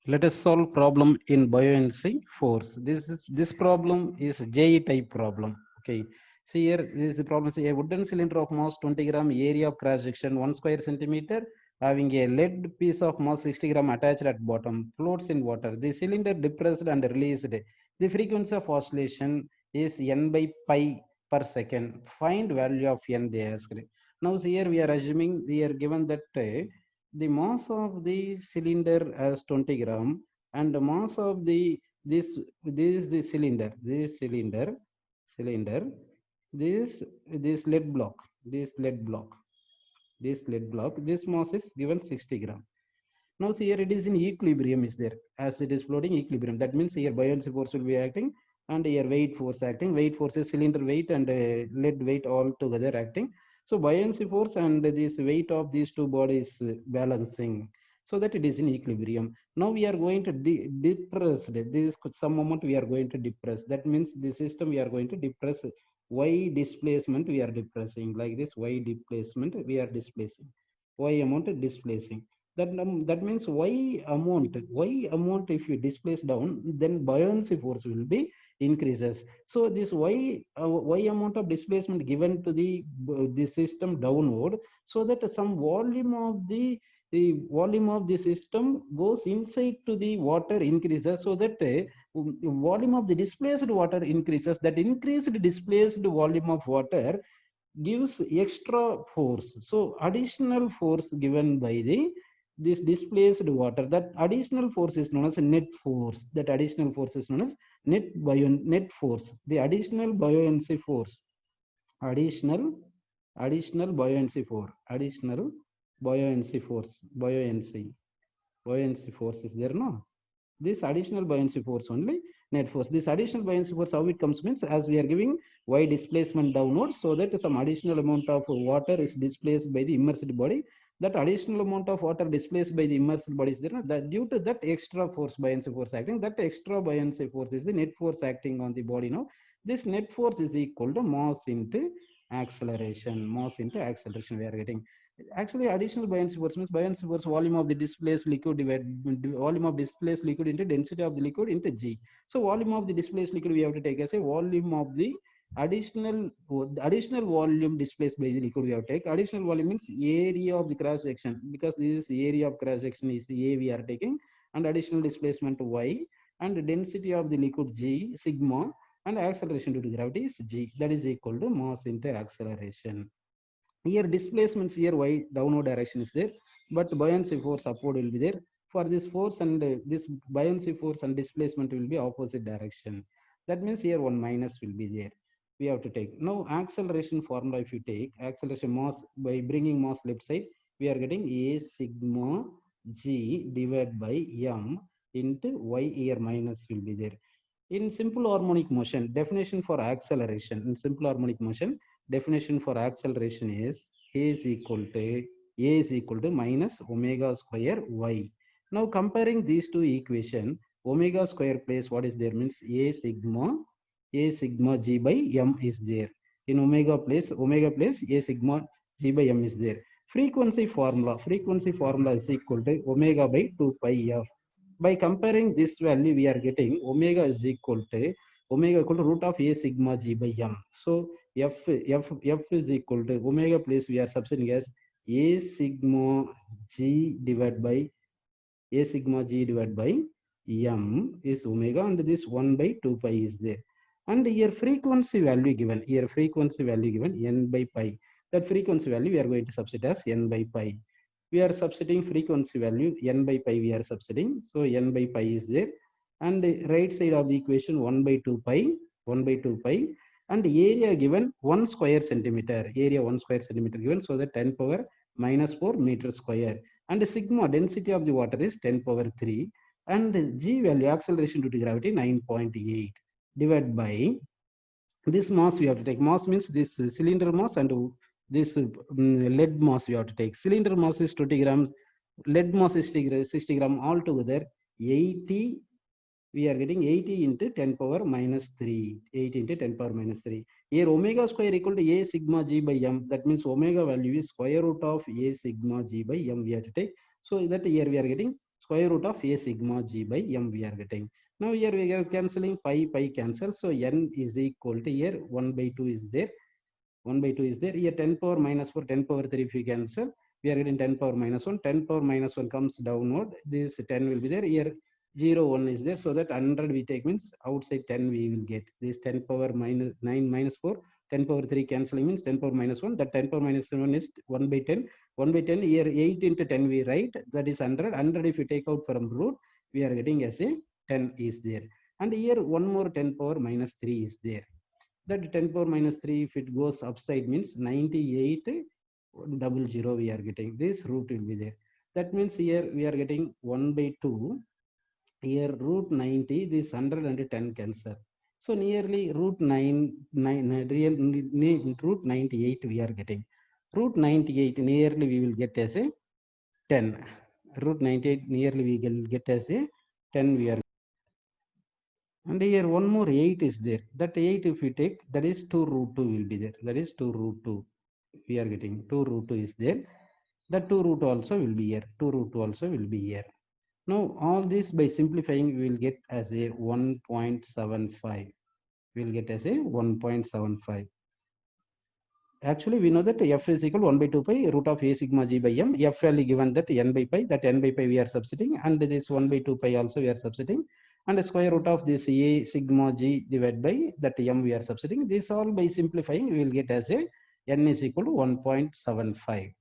Let us solve problem in buoyancy force. This problem is J type problem. Okay. See here, this is the problem. See a wooden cylinder of mass 20 gram, area of cross section 1 square centimeter, having a lead piece of mass 60 gram attached at bottom, floats in water. The cylinder depressed and released. The frequency of oscillation is n by pi per second. Find value of n, they asked. Now see here we are assuming we are given that the mass of the cylinder as 20 gram and the mass of the this is the cylinder this this lead block this lead block this mass is given 60 gram. Now see here it is in equilibrium is there as it is floating equilibrium. That means here buoyancy force will be acting and here weight force acting. Weight force is cylinder weight and lead weight all together acting. So buoyancy force and this weight of these two bodies balancing so that it is in equilibrium. Now we are going to depress this some moment we are going to depress. That means the system we are going to depress y displacement we are depressing like this y displacement we are displacing y amount displacing that means y amount if you displace down then buoyancy force will be increases. So this y amount of displacement given to the system downward so that some the volume of the system goes inside to the water increases so that volume of the displaced water increases. That increased displaced volume of water gives extra force. So additional force given by this displaced water, that additional force is known as net force. That additional force is known as net force. The additional buoyancy force, additional buoyancy force, buoyancy force is there, no? This additional buoyancy force only net force. This additional buoyancy force, how it comes means as we are giving y displacement downwards so that some additional amount of water is displaced by the immersed body. That additional amount of water displaced by the immersed body is there. That due to that extra force, buoyancy force acting, that extra buoyancy force is the net force acting on the body. Now this net force is equal to mass into acceleration. Mass into acceleration we are getting. Actually, additional buoyancy force means buoyancy force volume of the displaced liquid divided volume of displaced liquid into density of the liquid into g. So volume of the displaced liquid we have to take as a volume of the additional volume displaced by the liquid we have to take. Additional volume means area of the cross section, because this is area of cross section is the a we are taking, and additional displacement y, and density of the liquid g sigma, and acceleration due to gravity is g. That is equal to mass into acceleration. Here displacements here y downward direction is there, but buoyancy force upward will be there. For this force and this buoyancy force and displacement will be opposite direction. That means here one minus will be there. We have to take. Now acceleration formula, if you take acceleration mass by bringing mass left side, we are getting a sigma g divided by m into y here minus will be there. In simple harmonic motion, definition for acceleration, in simple harmonic motion, definition for acceleration is a is equal to minus omega square y. Now comparing these two equation, omega square place what is there means a sigma g by m is there. In omega place a sigma g by m is there. Frequency formula is equal to omega by 2 pi f. By comparing this value, we are getting omega is equal to root of a sigma g by m. So f is equal to omega place we are substituting as a sigma g divided by m is omega, and this 1 by 2 pi is there. And here frequency value given n by pi. That frequency value we are going to substitute as n by pi. We are substituting frequency value n by pi we are substituting. So n by pi is there, and the right side of the equation 1 by 2 pi, and area given 1 square centimeter, given, so that 10 power minus 4 meter square, and the sigma density of the water is 10 power 3, and g value acceleration due to gravity 9.8 divided by this mass we have to take. Mass means this cylinder mass and this lead mass we have to take. Cylinder mass is 20 grams, lead mass is 60 gram, all together 80. We are getting 80 into 10 power minus 3. 80 into 10 power minus 3. Here omega square equal to a sigma g by m. That means omega value is square root of a sigma g by m we have to take. So that here we are getting square root of a sigma g by m we are getting. Now here we are cancelling pi cancel. So n is equal to here 1 by 2 is there. 1 by 2 is there. Here 10 power minus 4, 10 power 3 if we cancel, we are getting 10 power minus 1. 10 power minus 1 comes downward. This 10 will be there. Here 0, 1 is there. So that 100 we take means outside 10 we will get. This 10 power minus 9 minus 4. 10 power 3 cancelling means 10 power minus 1. That 10 power minus 1 is 1 by 10. 1 by 10, here 8 into 10 we write. That is 100. 100 if we take out from root, we are getting as a 10 is there. And here one more 10 power minus 3 is there. That 10 power minus 3 if it goes upside means 9800 we are getting. This root will be there. That means here we are getting 1 by 2. Here root 90, this 110 cancel. So nearly root 98 we are getting. Root 98 nearly we will get as a 10. Root 98 nearly we will get as a 10 we are. And here one more 8 is there. That 8 if we take, that is 2 root 2 will be there. That is 2 root 2. We are getting 2 root 2 is there. That 2 root also will be here. 2 root 2 also will be here. Now all this by simplifying we will get as a 1.75. We will get as a 1.75. Actually we know that f is equal 1 by 2 pi root of a sigma g by m. F value given that n by pi. That n by pi we are substituting, and this 1 by 2 pi also we are substituting. And the square root of this a sigma g divided by that m we are substituting. This all by simplifying we will get as a n is equal to 1.75.